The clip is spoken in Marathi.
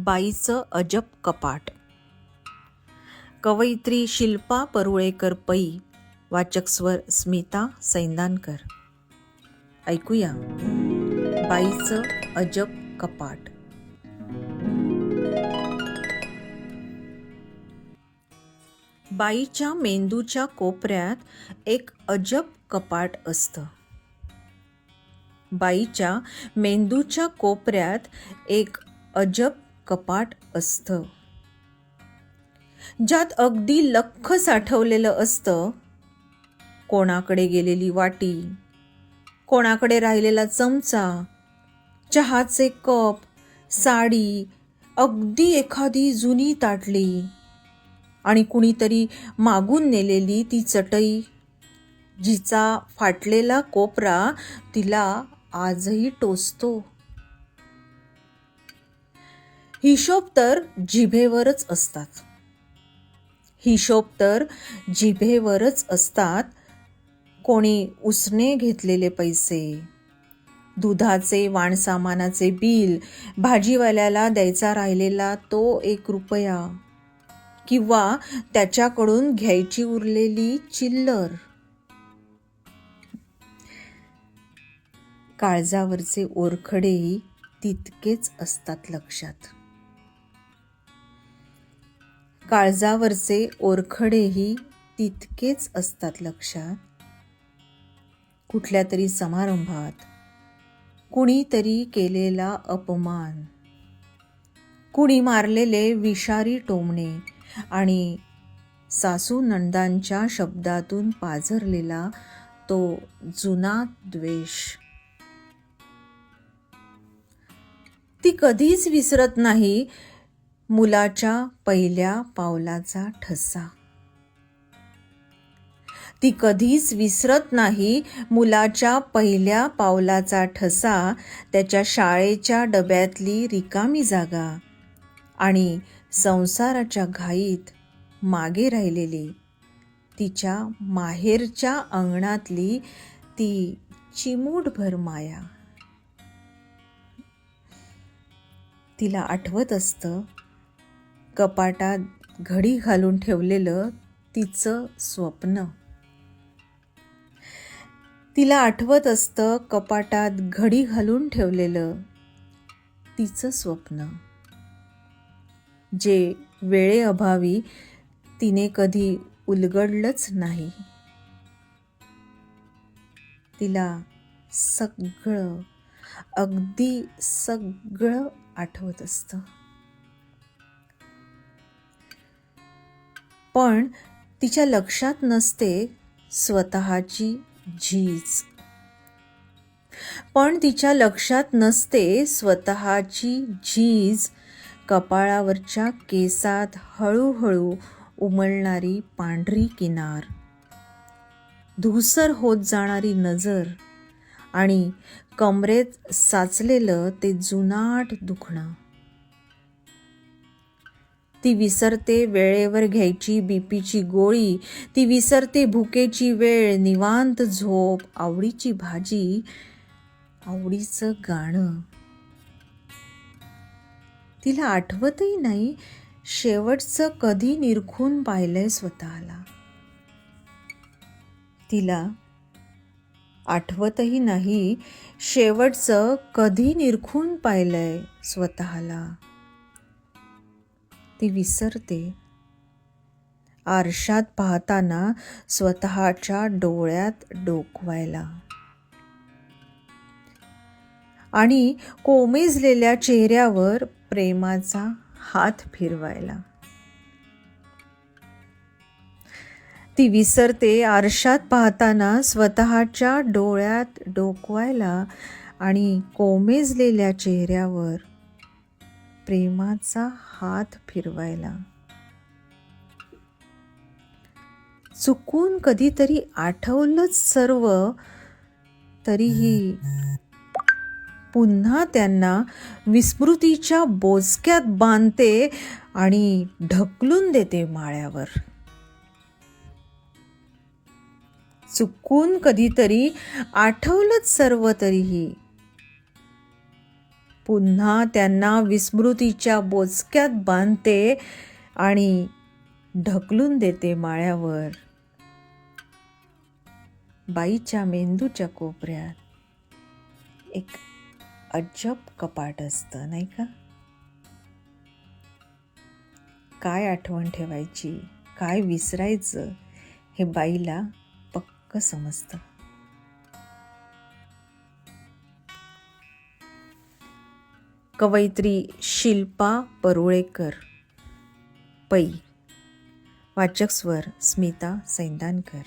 बाईचं अजब कपाट. कवयित्री शिल्पा परुळेकर पै. वाचक स्वर स्मिता सैंदानकर. ऐकूया बाईचं अजब कपाट. बाईच्या मेंदूच्या कोपऱ्यात एक अजब कपाट असतं. बाईच्या मेंदूच्या कोपऱ्यात एक अजब कपाट असतं, ज्यात अगदी लख्ख साठवलेलं असतं. कोणाकडे गेलेली वाटी, कोणाकडे राहिलेला चमचा, चहाचे कप, साडी, अगदी एखादी जुनी ताटली आणि कुणीतरी मागून नेलेली ती चटई, जिचा फाटलेला कोपरा तिला आजही टोचतो. हिशोब तर जिभेवरच असतात. हिशोब तर जिभेवरच असतात. कोणी उसने घेतलेले पैसे, दुधाचे वाणसामानाचे बिल, भाजीवाल्याला द्यायचा राहिलेला तो 1 रुपया किंवा त्याच्याकडून घ्यायची उरलेली चिल्लर. काळजावरचे ओरखडेही तितकेच असतात लक्षात. काळजावरचे ओरखडेही तितकेच असतात लक्षात. कुठल्या तरी समारंभात कुणीतरी केलेला अपमान, कुणी मारलेले विषारी टोमणे आणि सासू नणंदांच्या शब्दातून पाझरलेला तो जुना द्वेष. ती कधीच विसरत नाही मुलाच्या पहिल्या पावलाचा ठसा. ती कधीच विसरत नाही मुलाच्या पहिल्या पावलाचा ठसा, त्याच्या शाळेच्या डब्यातली रिकामी जागा आणि संसाराच्या घाईत मागे राहिलेली तिच्या माहेरच्या अंगणातली ती चिमूटभर माया. तिला आठवत असतं कपाटात घडी घालून ठेवलेलं तिचं स्वप्न. तिला आठवत असतं कपाटात घडी घालून ठेवलेलं तिचं स्वप्न, जे वेळेअभावी तिने कधी उलगडलंच नाही. तिला सगळं, अगदी सगळं आठवत असतं. पण तिच्या लक्षात नसते स्वतःची झीज. पण तिच्या लक्षात नसते स्वतःची झीज. कपाळावरच्या केसात हळूहळू उमलणारी पांढरी किनार, धूसर होत जाणारी नजर आणि कमरेत साचलेलं ते जुनाट दुखणं. ती विसरते वेळेवर घ्यायची बीपीची गोळी. ती विसरते भुकेची वेळ, निवांत झोप, आवडीची भाजी, आवडीचं गाणं. तिला आठवतही नाही शेवटचं कधी निरखून पाहिलंय स्वतःला. तिला आठवतही नाही शेवटचं कधी निरखून पाहिलंय स्वतःला. ती विसरते आरशात पाहताना स्वतःच्या डोळ्यात डोकवायला आणि कोमेजलेल्या चेहऱ्यावर प्रेमाचा हात फिरवायला. ती विसरते आरशात पाहताना स्वतःच्या डोळ्यात डोकवायला आणि कोमेजलेल्या चेहऱ्यावर प्रेमाचा हात फिरवायला. चुकून कधीतरी आठवलंच सर्व, तरीही पुन्हा त्यांना विस्मृतीच्या बोचक्यात बांधते आणि ढकलून देते माळ्यावर. चुकून कधीतरी आठवलंच सर्व, तरीही पुन्हा त्यांना विस्मृतीच्या बोचक्यात बांधते आणि ढकलून देते माळ्यावर. बाईच्या मेंदूच्या कोपऱ्यात एक अजब कपाट असतं, नाही का? काय आठवण ठेवायची, काय विसरायचं, हे बाईला पक्क समजतं. कवयित्री शिल्पा परुळेकर. पै. वाचक स्वर स्मिता सैंदानकर.